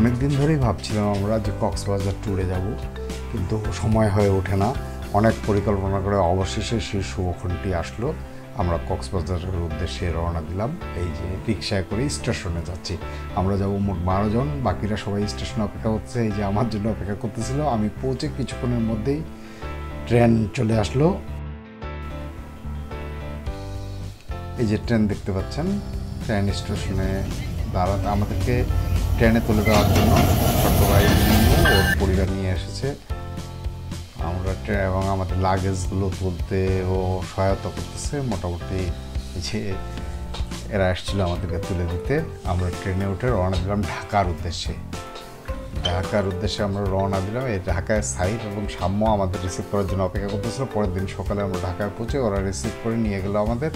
অনেক দিন ধরেই ভাবছিলাম আমরা যে কক্সবাজার ট্যুরে যাব, কিন্তু সময় হয়ে ওঠে না। অনেক পরিকল্পনা করে অবশেষে সেই শুভক্ষণটি আসলো। আমরা কক্সবাজারের উদ্দেশ্যে রওনা দিলাম। এই যে রিক্সায় করে স্টেশনে যাচ্ছি। আমরা যাব মোট 12 জন, বাকিরা সবাই স্টেশনে অপেক্ষা করছে। এই যে আমার জন্য অপেক্ষা করতেছিল। আমি পৌঁছে কিছুক্ষণের মধ্যেই ট্রেন চলে আসলো। এই যে ট্রেন দেখতে পাচ্ছেন, ট্রেন স্টেশনে দাঁড়াতে আমাদেরকে ট্রেনে তুলে দেওয়ার জন্য ছোট্ট ভাই ওর পরিবার নিয়ে এসেছে। আমরা এবং আমাদের লাগেজগুলো তুলতে ও সহায়তা করতেছে। মোটামুটি যে এরা আসছিল আমাদেরকে তুলে দিতে। আমরা ট্রেনে উঠে রওনা দিলাম ঢাকার উদ্দেশ্যে। আমরা রওনা দিলাম। এই ঢাকায় সাইড এবং সাম্য আমাদের রিসিভ করার জন্য অপেক্ষা করতেছিল। পরের দিন সকালে আমরা ঢাকায় পৌঁছে ওরা রিসিভ করে নিয়ে গেলো আমাদের।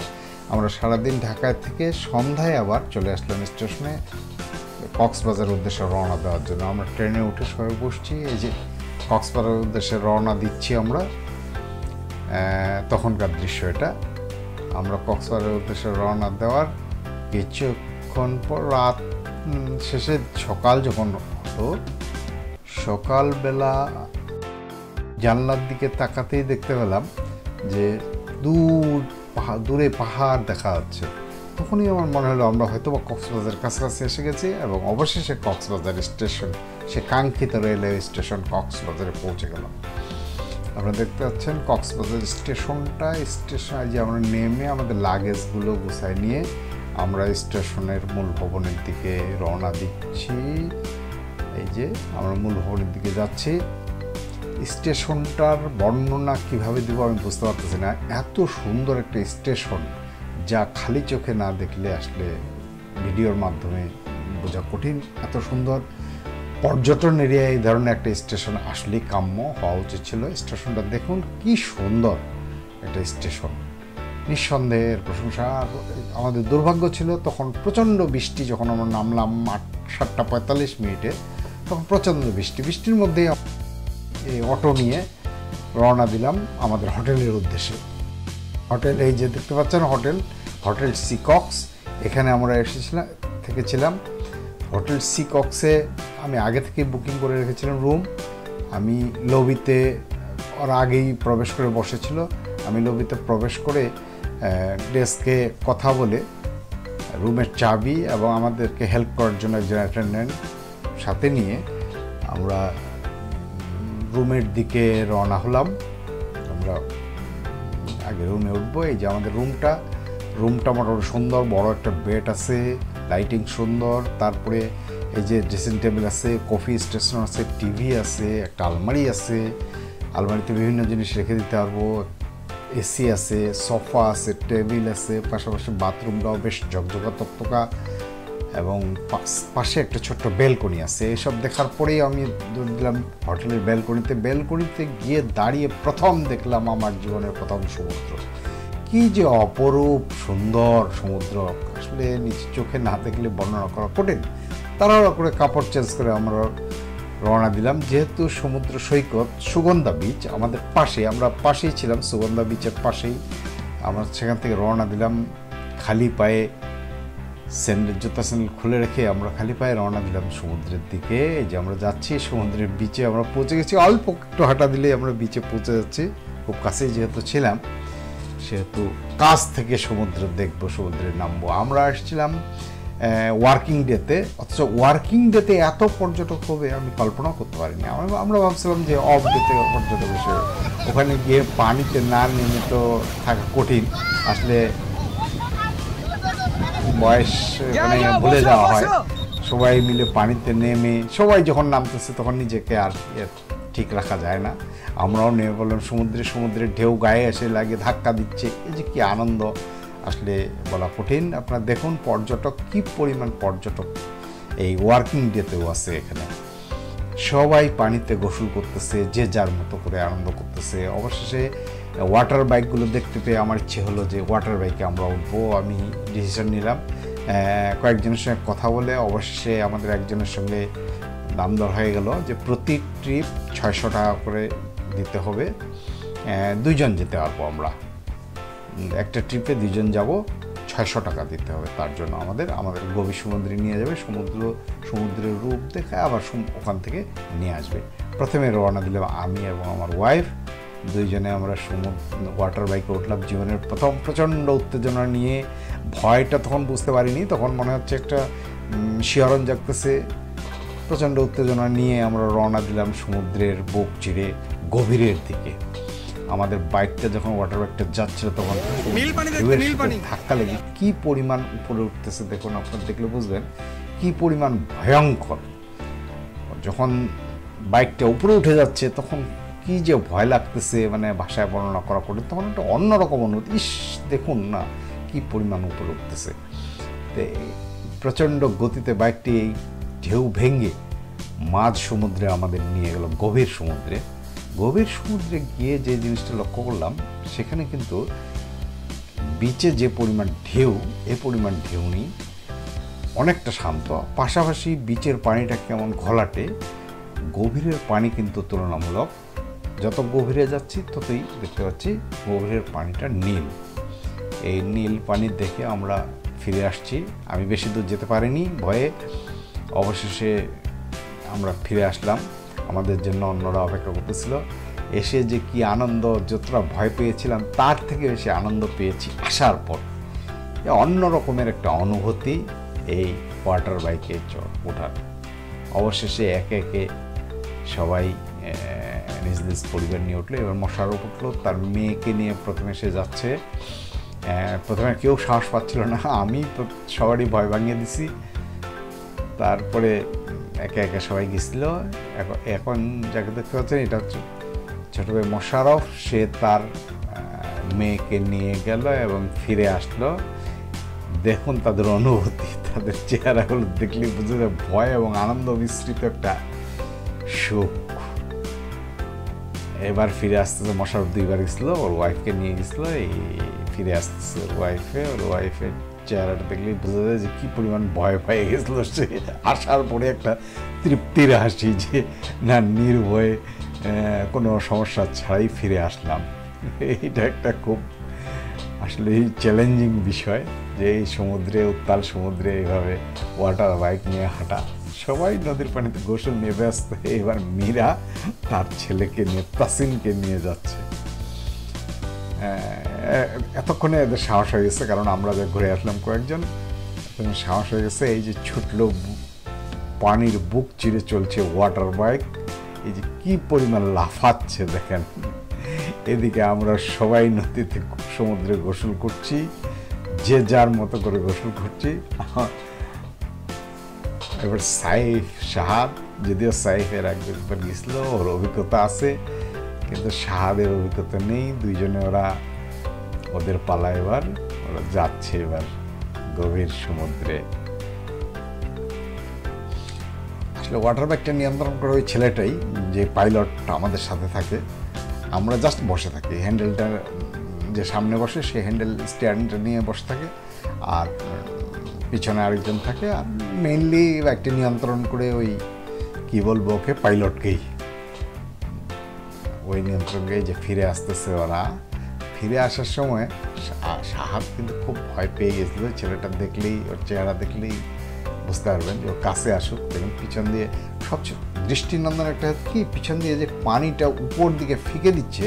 আমরা সারাদিন ঢাকায় থেকে সন্ধ্যায় আবার চলে আসলাম স্টেশনে কক্সবাজার উদ্দেশ্যে রওনা দেওয়ার জন্য। আমরা ট্রেনে উঠে সবাই বসছি। এই যে কক্সবাজারের উদ্দেশ্যে রওনা দিচ্ছি আমরা। তখনকার দৃশ্য এটা। আমরা কক্সবাজারের উদ্দেশ্যে রওনা দেওয়ার কিছুক্ষণ পর রাত শেষে সকাল যখন হলো, সকালবেলা জানলার দিকে তাকাতেই দেখতে পেলাম যে দূরে পাহাড় দেখা যাচ্ছে। তখনই আমার মনে হলো আমরা হয়তো বা কক্সবাজারের কাছাকাছি এসে গেছি এবং অবশেষে কক্সবাজার স্টেশন, সে কাঙ্ক্ষিত রেলওয়ে স্টেশন কক্সবাজারে পৌঁছে গেলাম। আপনারা দেখতে পাচ্ছেন কক্সবাজার স্টেশনটা। স্টেশনে যে আমরা নেমে আমাদের লাগেজগুলো গুছাই নিয়ে আমরা স্টেশনের মূল ভবনের দিকে রওনা দিচ্ছি। এই যে আমরা মূল ভবনের দিকে যাচ্ছি। স্টেশনটার বর্ণনা কিভাবে দেবো আমি বুঝতে পারতেছি না। এত সুন্দর একটা স্টেশন যা খালি চোখে না দেখলে আসলে ভিডিওর মাধ্যমে বোঝা কঠিন। এত সুন্দর পর্যটন এরিয়ায় এই ধরনের একটা স্টেশন আসলেই কাম্য হওয়া উচিত ছিল। স্টেশনটা দেখুন কি সুন্দর একটা স্টেশন, নিঃসন্দেহের প্রশংসা। আমাদের দুর্ভাগ্য ছিল তখন প্রচণ্ড বৃষ্টি। যখন আমরা নামলাম 7:45 তখন প্রচণ্ড বৃষ্টির মধ্যেই এই অটো নিয়ে রওনা দিলাম আমাদের হোটেলের উদ্দেশ্যে। হোটেল এই যে দেখতে পাচ্ছেন, হোটেল COX। এখানে আমরা থেকেছিলাম। হোটেল COX-এ আমি আগে থেকে বুকিং করে রেখেছিলাম রুম। আমি লবিতে ওরা আগেই প্রবেশ করে বসেছিল। আমি লবিতে প্রবেশ করে ডেস্কে কথা বলে রুমের চাবি এবং আমাদেরকে হেল্প করার জন্য একজন অ্যাটেন্ডেন্ট সাথে নিয়ে আমরা রুমের দিকে রওনা হলাম। আমরা আগে রুমে উঠবো। এই যে আমাদের রুমটা মোটামুটি সুন্দর, বড় একটা বেড আছে, লাইটিং সুন্দর। তারপরে এই যে ড্রেসিং টেবিল আছে, কফি স্টেশন আছে, টিভি আছে, একটা আলমারি আছে। আলমারিতে বিভিন্ন জিনিস রেখে দিতে পারবো। এসি আছে, সোফা আছে, টেবিল আছে। পাশাপাশি বাথরুমটাও বেশ ঝকঝকা তকতকা এবং পাশে একটা ছোট্ট ব্যালকনি আছে। এসব দেখার পরেই আমি দৌড় দিলাম হোটেলের ব্যালকনিতে গিয়ে দাঁড়িয়ে প্রথম দেখলাম আমার জীবনের প্রথম সমুদ্র। কি যে অপরূপ সুন্দর সমুদ্র, আসলে নিজ চোখে না দেখলে বর্ণনা করা কঠিন। তাড়াহুড়ো করে কাপড় চেঞ্জ করে আমরা রওনা দিলাম। যেহেতু সমুদ্র সৈকত সুগন্ধা বিচ আমাদের পাশে, আমরা পাশেই ছিলাম, সুগন্ধা বিচের পাশেই। আমরা সেখান থেকে রওনা দিলাম খালি পায়ে, জুতা স্যান্ডেল খুলে রেখে আমরা খালি পায়ে রওনা দিলাম সমুদ্রের দিকে। এই যে আমরা যাচ্ছি সমুদ্রের বিচে, আমরা পৌঁছে গেছি। অল্প একটু হাঁটা দিলেই আমরা বিচে পৌঁছে যাচ্ছি। খুব কাছেই যেহেতু ছিলাম, সেহেতু কাছ থেকে সমুদ্র দেখবো, সমুদ্রে নামবো। আমরা আসছিলাম ওয়ার্কিং ডেতে, অথচ ওয়ার্কিং ডেতে এত পর্যটক হবে আমি কল্পনাও করতে পারিনি। আমরা ভাবছিলাম যে অফ ডেতে পর্যটক এসে, ওখানে গিয়ে পানিতে না নেমে তো থাকা কঠিন। আসলে বয়স ভুলে যাওয়া হয়। সবাই মিলে পানিতে নেমে সবাই যখন নামতেছে তখন নিজেকে আর ঠিক রাখা যায় না। আমরাও নেমে বললাম সমুদ্রের ঢেউ গায়ে এসে লাগে, ধাক্কা দিচ্ছে। এই যে কি আনন্দ, আসলে বলা কঠিন। আপনারা দেখুন পর্যটক, কি পরিমাণ পর্যটক এই ওয়ার্কিং ডেতেও আছে এখানে। সবাই পানিতে গোসল করতেছে, যে যার মতো করে আনন্দ করতেছে। অবশেষে ওয়াটার বাইকগুলো দেখতে পেয়ে আমার ইচ্ছে হলো যে ওয়াটার বাইকে আমরা উঠবো। আমি ডিসিশন নিলাম। কয়েকজনের সঙ্গে কথা বলে অবশেষে আমাদের একজনের সঙ্গে দাম দর হয়ে গেল যে প্রতি ট্রিপ 600 টাকা করে দিতে হবে। 2 জন যেতে পারবো আমরা। একটা ট্রিপে 2 জন যাব, 600 টাকা দিতে হবে। তার জন্য আমাদের গভীর সমুদ্রে নিয়ে যাবে। সমুদ্রের রূপ দেখে আবার ওখান থেকে নিয়ে আসবে। প্রথমে রওনা দিলাম আমি এবং আমার ওয়াইফ, দুইজনে আমরা ওয়াটার বাইকে উঠলাম। জীবনের প্রথম প্রচণ্ড উত্তেজনা নিয়ে, ভয়টা তখন বুঝতে পারিনি, তখন মনে হচ্ছে একটা শিহরণ জাগতেছে। প্রচণ্ড উত্তেজনা নিয়ে আমরা রওনা দিলাম সমুদ্রের বুক চিরে গভীরের দিকে। আমাদের বাইকটা যখন ওয়াটার বাইকটা যাচ্ছিল তখন ধাক্কা লেগে কী পরিমাণ উপরে উঠতেছে দেখুন, আপনার দেখলে বুঝবেন কী পরিমাণ ভয়ঙ্কর। যখন বাইকটা উপরে উঠে যাচ্ছে তখন কি যে ভয় লাগতেছে, মানে ভাষায় বর্ণনা করা করে, তখন একটা অন্যরকম অনুভূতি। ইস দেখুন না কি পরিমাণ উপরে উঠতেছে। তো প্রচণ্ড গতিতে বাইকটি এই ঢেউ ভেঙে মাঝ সমুদ্রে আমাদের নিয়ে গেল, গভীর সমুদ্রে। গভীর সমুদ্রে গিয়ে যে জিনিসটা লক্ষ্য করলাম, সেখানে কিন্তু বিচে যে পরিমাণ ঢেউ, এ পরিমাণ ঢেউ নেই, অনেকটা শান্ত। পাশাপাশি বিচের পানিটা কেমন ঘোলাটে, গভীরের পানি কিন্তু তুলনামূলক যত গভীরে যাচ্ছি ততই দেখতে পাচ্ছি গভীরের পানিটা নীল। এই নীল পানি দেখে আমরা ফিরে আসছি। আমি বেশি দূর যেতে পারিনি ভয়ে, অবশেষে আমরা ফিরে আসলাম। আমাদের জন্য অন্যরা অপেক্ষা করতেছিল। এসে যে কি আনন্দ, যতটা ভয় পেয়েছিলাম তার থেকে বেশি আনন্দ পেয়েছি আসার পর। অন্য রকমের একটা অনুভূতি এই ওয়াটার বাইকে ওঠার। অবশেষে একে একে সবাই নিজ নিজ পরিবার নিয়ে উঠলো। এবার মোশাররফ উঠলো, তার মেয়েকে নিয়ে প্রথমে সে যাচ্ছে। প্রথমে কেউ সাহস পাচ্ছিল না, আমি সবারই ভয় ভাঙিয়ে দিছি। তারপরে একে একে সবাই গেছিল। এখন যাকে দেখতে পাচ্ছেন এটা হচ্ছে ছোটো ভাই মোশাররফ। সে তার মেয়েকে নিয়ে গেল এবং ফিরে আসলো। দেখুন তাদের অনুভূতি, তাদের চেহারাগুলো দেখলে বুঝে যায় ভয় এবং আনন্দ মিশ্রিত একটা সুখ। এবার ফিরে আসতেছে, মোশাররফ 2বার গেছিলো, ওর ওয়াইফকে নিয়ে গেছিলো। এই ফিরে আসতেছে ওর ওয়াইফের চেহারাটা দেখলেই বোঝা যায় যে কী পরিমাণ ভয় পেয়ে গেছিলো সে। আসার পরে একটা তৃপ্তির হাসি যে না, নির্ভয়ে কোনো সমস্যা ছাড়াই ফিরে আসলাম। এইটা একটা খুব আসলে চ্যালেঞ্জিং বিষয় যে এই সমুদ্রে, উত্তাল সমুদ্রে এইভাবে ওয়াটার বাইক নিয়ে হাঁটা। সবাই নদীর পানিতে গোসল নিয়ে ব্যস্ত। এবার মীরা তার ছেলেকে নিয়ে, তাসিনকে নিয়ে যাচ্ছে। এতক্ষণে এদের সাহস হয়ে গেছে, কারণ আমরা যে ঘুরে আসলাম কয়েকজন, সাহস হয়ে গেছে। এই যে ছুটলো, পানির বুক চিরে চলছে ওয়াটার বাইক, এই যে কি পরিমাণ লাফাচ্ছে দেখেন। এদিকে আমরা সবাই নদীতে, সমুদ্রে গোসল করছি, যে যার মতো করে গোসল করছি। এবার সাইফ, শাহাদ, যদিও সাইফের একবার গেছিল, ওর অভিজ্ঞতা আছে, কিন্তু শাহাদের অভিজ্ঞতা নেই। দুইজনে ওদের পালা। এবার ওরা যাচ্ছে এবার গভীর সমুদ্রে। আসলে ওয়াটার বাইকটা নিয়ন্ত্রণ করে ওই ছেলেটাই, যে পাইলটটা আমাদের সাথে থাকে। আমরা জাস্ট বসে থাকি, হ্যান্ডেলটা যে সামনে বসে সে হ্যান্ডেল স্টিয়ারিংটা নিয়ে বসে থাকে, আর পিছনে আরেকজন থাকে। আর মেইনলি বাইকটা নিয়ন্ত্রণ করে ওই কি বলবো ওকে, পাইলটকেই, ওই নিয়ন্ত্রণকেই। যে ফিরে আসতেছে ওরা, ফিরে আসার সময় সাহাব কিন্তু খুব ভয় পেয়ে গেছিল। ছেলেটা দেখলেই, ওর চেহারা দেখলেই বুঝতে পারবেন যে ওর কাছে আসুক। দেখুন পিছন দিয়ে সবচেয়ে দৃষ্টিনন্দন একটা কি, পিছন দিয়ে যে পানিটা উপর দিকে ফিকে দিচ্ছে,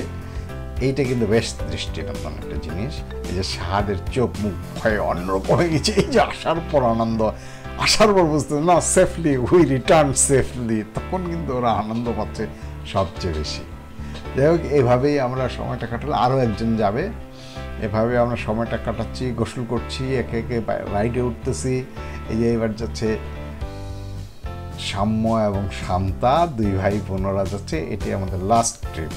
এইটা কিন্তু বেশ দৃষ্টিনন্দন একটা জিনিস। এই যে শাহাদের চোখ মুখ ভয়ে অন্যরকম হয়ে গেছে। এই যে আসার পর আনন্দ, আসার পর বুঝতে না সেফলি উই রিটার্ন সেফলি, তখন কিন্তু ওরা আনন্দ পাচ্ছে সবচেয়ে বেশি। যাই হোক, এভাবেই আমরা সময়টা কাটালাম। আরও একজন যাবে, এভাবে আমরা সময়টা কাটাচ্ছি, গোসল করছি, একে একে রাইডে উঠতেছি। এই যে এবার যাচ্ছে সাম্য এবং শান্তা, 2 ভাই বোনরা যাচ্ছে। এটি আমাদের লাস্ট ট্রিপ।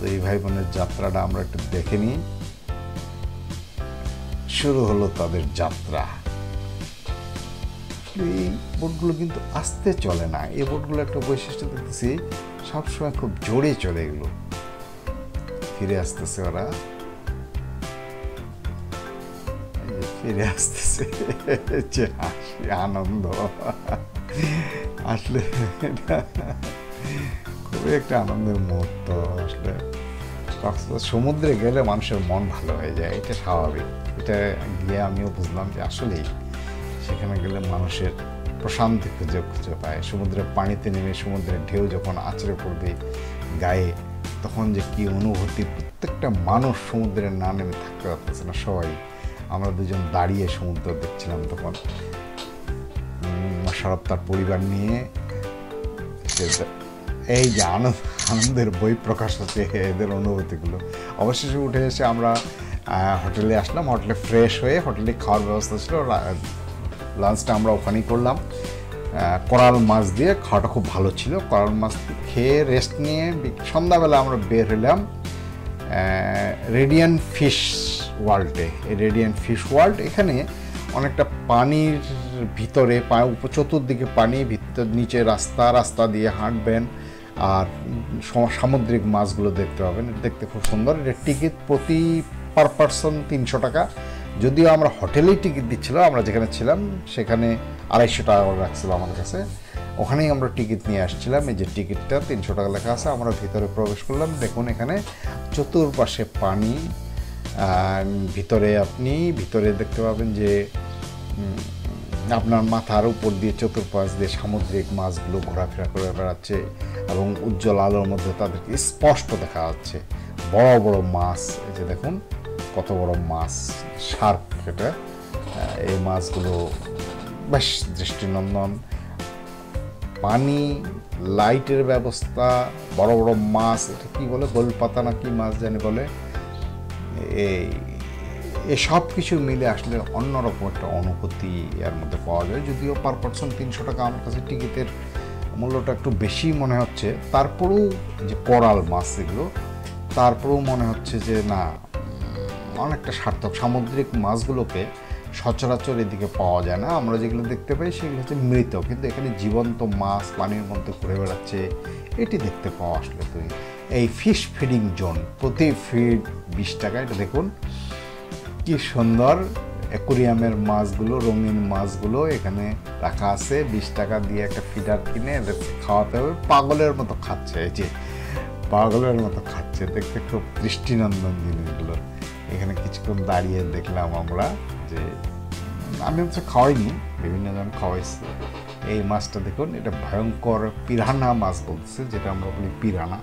2 ভাই বোনের যাত্রাটা আমরা একটু দেখে নিই। শুরু হলো তাদের যাত্রা। এই বোটগুলো কিন্তু আস্তে চলে না। এই বোটগুলো একটা বৈশিষ্ট্য দেখতেছি, সবসময় খুব জোরে চলে এগুলো। ফিরে আসতেছে ওরা, ফিরে আসতেছে, যে হাসি, আনন্দ। আসলে খুবই একটা আনন্দের মুহূর্ত। আসলে সমুদ্রে গেলে মানুষের মন ভালো হয়ে যায়, এটা স্বাভাবিক। এটা গিয়ে আমিও বুঝলাম যে আসলেই সেখানে গেলে মানুষের প্রশান্তি খুঁজে খুঁজে পায়। সমুদ্রের পানিতে নেমে সমুদ্রের ঢেউ যখন আছড়ে পড়বে গায়ে, তখন যে কী অনুভূতি, প্রত্যেকটা মানুষ সমুদ্রে না নেমে থাকতে পারতেছে না সবাই। আমরা দুজন দাঁড়িয়ে সমুদ্র দেখছিলাম তখন। মোশাররফ তার পরিবার নিয়ে, এই যে আনন্দের বই প্রকাশ হচ্ছে এদের অনুভূতিগুলো। অবশেষে উঠে এসে আমরা হোটেলে আসলাম। হোটেলে ফ্রেশ হয়ে হোটেলে খাওয়ার ব্যবস্থা ছিল, লাঞ্চটা আমরা ওখানেই করলাম কোরাল মাছ দিয়ে। খাওয়াটা খুব ভালো ছিল। কোরাল মাছ খেয়ে রেস্ট নিয়ে সন্ধ্যাবেলা আমরা বের হলাম রেডিয়ান্ট ফিশ ওয়ার্ল্ডে। এই রেডিয়ান্ট ফিশ ওয়ার্ল্ড এখানে অনেকটা পানির ভিতরে, চতুর্দিকে পানি, ভিতর নিচে রাস্তা দিয়ে হাঁটবেন আর সামুদ্রিক মাছগুলো দেখতে পাবেন। দেখতে খুব সুন্দর। এর টিকিট প্রতি পার পারসন 300 টাকা। যদিও আমরা হোটেলেই টিকিট দিচ্ছিল, আমরা যেখানে ছিলাম সেখানে 250 টাকা রাখছিল আমাদের কাছে, ওখানেই আমরা টিকিট নিয়ে আসছিলাম। এই যে টিকিটটা 300 টাকা লেখা আছে। আমরা ভিতরে প্রবেশ করলাম। দেখুন এখানে চতুর্পাশে পানি, ভিতরে দেখতে পাবেন যে আপনার মাথার উপর দিয়ে চতুর্পাশ দিয়ে সামুদ্রিক মাছগুলো ঘোরাফেরা করে বেড়াচ্ছে এবং উজ্জ্বল আলোর মধ্যে তাদেরকে স্পষ্ট দেখা যাচ্ছে। বড় বড় মাছ, এই যে দেখুন কত বড় মাছ, শার্ক এটা। এই মাছগুলো বেশ দৃষ্টিনন্দন। পানি, লাইটের ব্যবস্থা, বড় বড় মাছ, এটা কি বলে, গোলপাতা না কি মাছ জানি বলে। এই সব কিছু মিলে আসলে অন্যরকম একটা অনুভূতি এর মধ্যে পাওয়া যায়। যদিও পার পারসন 300 টাকা, আমার কাছে টিকিটের মূল্যটা একটু বেশি মনে হচ্ছে। তারপরেও যে কোরাল মাছ এগুলো, তারপরেও মনে হচ্ছে যে না, অনেকটা সার্থক। সামুদ্রিক মাছগুলোকে সচরাচর এদিকে পাওয়া যায় না। আমরা যেগুলো দেখতে পাই সেগুলো হচ্ছে মৃত, কিন্তু এখানে জীবন্ত মাছ পানির মধ্যে ঘুরে বেড়াচ্ছে, এটি দেখতে পাওয়া আসলে তুমি। এই ফিশ ফিডিং জোন, প্রতি ফিড 20 টাকা। এটা দেখুন কি সুন্দর অ্যাকোরিয়ামের মাছগুলো, রঙিন মাছগুলো এখানে রাখা আছে। 20 টাকা দিয়ে একটা ফিডার কিনে এদের খাওয়াতে হবে। পাগলের মতো খাচ্ছে, এই যে পাগলের মতো খাচ্ছে। দেখতে খুব দৃষ্টিনন্দন জিনিসগুলো। এখানে কিছুক্ষণ দাঁড়িয়ে দেখলাম আমরা, যে আমি হচ্ছে খাওয়াইনি, বিভিন্ন জন খাওয়াইছে। এই মাছটা দেখুন, এটা ভয়ঙ্কর পিরানা মাছ বলতেছে, যেটা আমরা বলি পিরানা।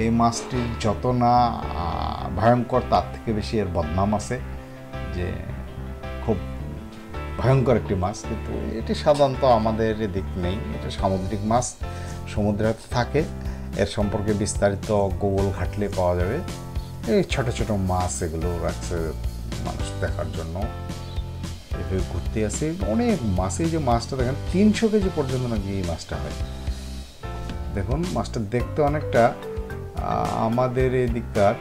এই মাছটির যত না ভয়ঙ্কর, তার থেকে বেশি এর বদনাম আছে, যে খুব ভয়ঙ্কর একটি মাছ। কিন্তু এটি সাধারণত আমাদের এদিক নেই, এটা সামুদ্রিক মাছ, সমুদ্রে থাকে। এর সম্পর্কে বিস্তারিত গুগল ঘাটলে পাওয়া যাবে। এই ছোট ছোট মাছ এগুলো রাখছে মানুষ দেখার জন্য। এভাবে ঘুরতে আসে অনেক মাছ। এই যে মাছটা দেখেন 300 কেজি পর্যন্ত নাকি এই মাছটা হয়। দেখুন মাছটা দেখতে অনেকটা আমাদের এদিককার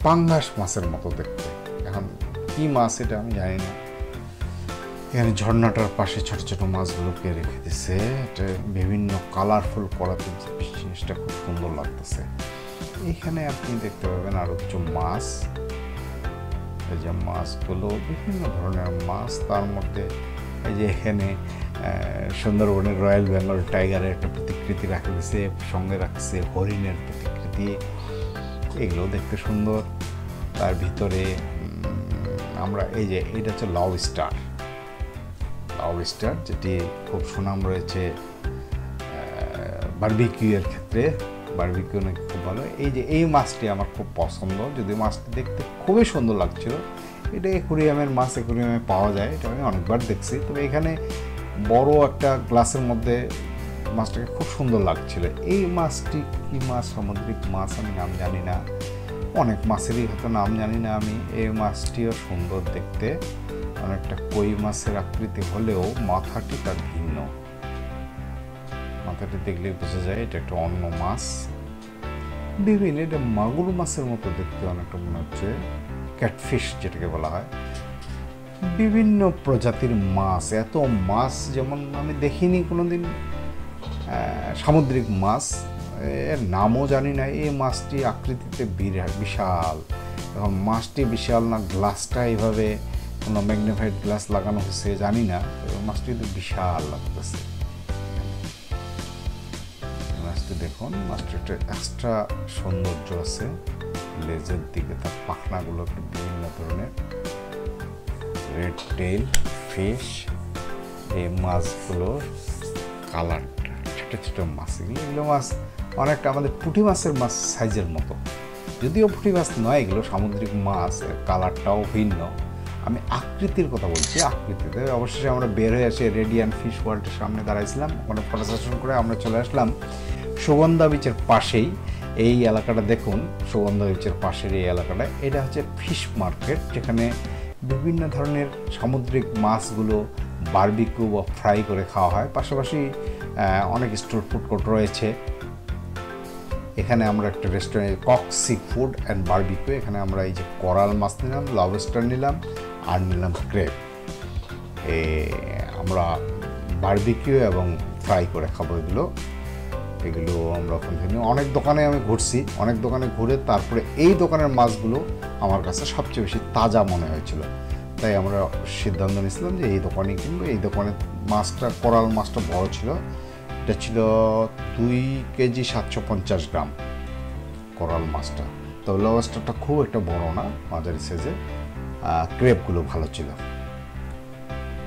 পাঙ্গাস মাছের মতো দেখতে। এখন কি মাছ এটা আমি জানি না। এখানে ঝর্ণাটার পাশে ছোট ছোট মাছগুলোকে রেখে দিছে, এটা বিভিন্ন কালারফুল করাতে জিনিসটা খুব সুন্দর লাগতেছে। এখানে আপনি দেখতে পাবেন আরো কিছু মাছ। এই যে মাছগুলো বিভিন্ন ধরনের মাছ, তার মধ্যে এই যে এখানে সুন্দরবনের রয়্যাল বেঙ্গল টাইগারের একটা প্রতিকৃতি রাখা দিয়েছে, সঙ্গে রাখছে হরিণের প্রতিকৃতি। এগুলো দেখতে সুন্দর। তার ভিতরে আমরা এই যে এটা হচ্ছে লবস্টার, যেটি খুব সুনাম রয়েছে বারবিকিউয়ের ক্ষেত্রে। বারবিকিউ নাকি খুব ভালো। এই যে এই মাছটি আমার খুব পছন্দ, যদি মাছটি দেখতে খুবই সুন্দর লাগছিল। এটা অ্যাকোরিয়ামের মাছ, অ্যাকোরিয়ামে পাওয়া যায়, এটা আমি অনেকবার দেখছি। তবে এখানে বড় একটা গ্লাসের মধ্যে মাছটাকে খুব সুন্দর লাগছিল। এই মাছটি কি মাছ, সামুদ্রিক মাছ, আমি নাম জানি না। অনেক মাছেরই হয়তো নাম জানি না আমি। এই মাছটিও সুন্দর দেখতে, অনেকটা কই মাছের আকৃতি হলেও মাথাটি তার ভিন্ন। মাথাটি দেখলে বোঝা যায় এটা একটা অন্য মাছ। বিভিন্ন, এটা মাগুর মাছের মতো দেখতে অনেকটা মনে হচ্ছে, ক্যাটফিশ যেটাকে বলা হয়। বিভিন্ন প্রজাতির মাছ, এত মাছ যেমন আমি দেখিনি কোনোদিন। সামুদ্রিক মাছ, এর নামও জানি না। এই মাছটি আকৃতিতে বিশাল। এখন মাছটি বিশাল না, গ্লাসটা এইভাবে কোনো ম্যাগনিফাইড গ্লাস লাগানো হয়েছে জানি না, মাছটি তো বিশাল লাগতেছে। মাছটি দেখুন, মাছটি একটা এক্সট্রা সৌন্দর্য আছে। লেজের দিকে তার পাখনাগুলো একটু বিভিন্ন ধরনের। রেড টেইল ফিশ, এই মাছগুলোর কালারটা, ছোটো ছোটো মাছ, এগুলো মাছ অনেকটা আমাদের পুঁটি মাছের মাছ সাইজের মতো, যদিও পুঁটি মাছ নয়, এগুলো সামুদ্রিক মাছ, কালারটাও ভিন্ন। আমি আকৃতির কথা বলছি, আকৃতিতে। অবশেষে আমরা বের হয়ে আসি রেডিয়ান ফিশ ওয়ার্ল্ডের সামনে দাঁড়াইছিলাম, ওখানে ফটো সেশন করে আমরা চলে আসলাম সুগন্ধা বিচের পাশেই। এই এলাকাটা দেখুন, সুগন্ধা বিচের পাশের এই এলাকাটা, এটা হচ্ছে ফিশ মার্কেট, যেখানে বিভিন্ন ধরনের সামুদ্রিক মাছগুলো বারবিকিউ বা ফ্রাই করে খাওয়া হয়। পাশাপাশি অনেক স্টোর ফুড কোর্ট রয়েছে। এখানে আমরা একটা restaurant, Cox sea food and barbecue, এখানে আমরা এই যে কোরাল মাছ নিলাম, লবস্টার নিলাম, আর নিলাম ক্রেব। আমরা বারবিকিউ এবং ফ্রাই করে খাবো এগুলো আমরা ওখান থেকে অনেক দোকানে আমি ঘুরছি, অনেক দোকানে ঘুরে তারপরে এই দোকানের মাছগুলো আমার কাছে সবচেয়ে বেশি তাজা মনে হয়েছিল, তাই আমরা সিদ্ধান্ত নিয়েছিলাম যে এই দোকানে কিনবো। এই দোকানের মাছটা, কোরাল মাছটা বড় ছিল, এটা ছিল 2 কেজি 750 গ্রাম কোরাল মাছটা। তো লবস্টারটা খুব একটা বড় না, মাঝারি সাইজে। ক্রেপগুলো ভালো ছিল,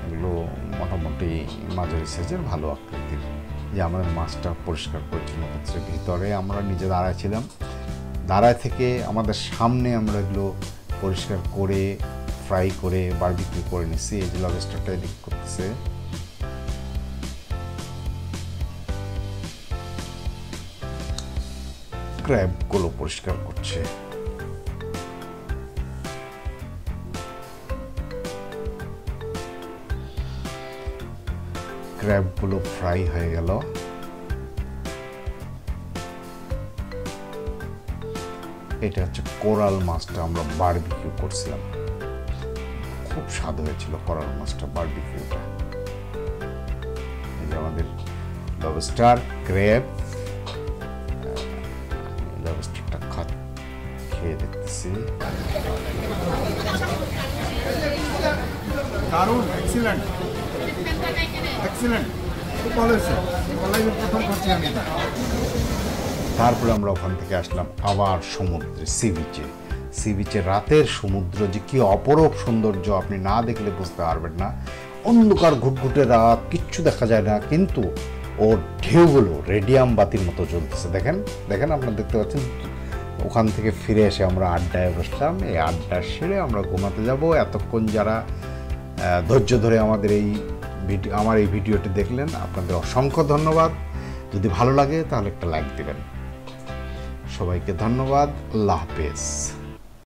এগুলো মোটামুটি মাঝারি সাইজের, ভালো আকৃতির। যে আমাদের মাছটা পরিষ্কার পরিচ্ছন্ন করছে, ভিতরে আমরা নিজে দাঁড়াইছিলাম, দাঁড়ায় থেকে আমাদের সামনে আমরা এগুলো পরিষ্কার করে ফ্রাই করে বারবিকিউ করে নিচ্ছি। এই যে লবস্টারটা এদিক করতেছে, ক্র্যাবগুলো পরিষ্কার করছে। ক্র্যাবগুলো ফ্রাই হয়ে গেল। এটা হচ্ছে কোরাল মাছটা আমরা বারবিকিউ করছিলাম, খুব স্বাদ হয়েছিল কোরাল মাছটা বারবিকিউটা। এই যে আমাদের লবস্টার, ক্র্যাব, লবস্টারটা খেয়ে দেখতেছি, দারুণ, এক্সিলেন্ট, এক্সিলেন্ট, খুব ভালো হয়েছে। প্রথম করছি আমি। তারপরে আমরা ওখান থেকে আসলাম আবার সমুদ্রে, সি বিচে। রাতের সমুদ্র যে কি অপরূপ সৌন্দর্য, আপনি না দেখলে বুঝতে পারবেন না। অন্ধকার ঘুটঘুটে রাত, কিচ্ছু দেখা যায় না, কিন্তু ওর ঢেউগুলো রেডিয়াম বাতির মতো জ্বলতেছে। দেখেন দেখেন, আপনারা দেখতে পাচ্ছেন। ওখান থেকে ফিরে এসে আমরা আড্ডায় বসলাম। এই আড্ডা সেরে আমরা ঘুমাতে যাব। এতক্ষণ যারা ধৈর্য ধরে আমার এই ভিডিওটি দেখলেন, আপনাদের অসংখ্য ধন্যবাদ। যদি ভালো লাগে তাহলে একটা লাইক দেবেন। সবাইকে ধন্যবাদ। আল্লাহ হাফেজ।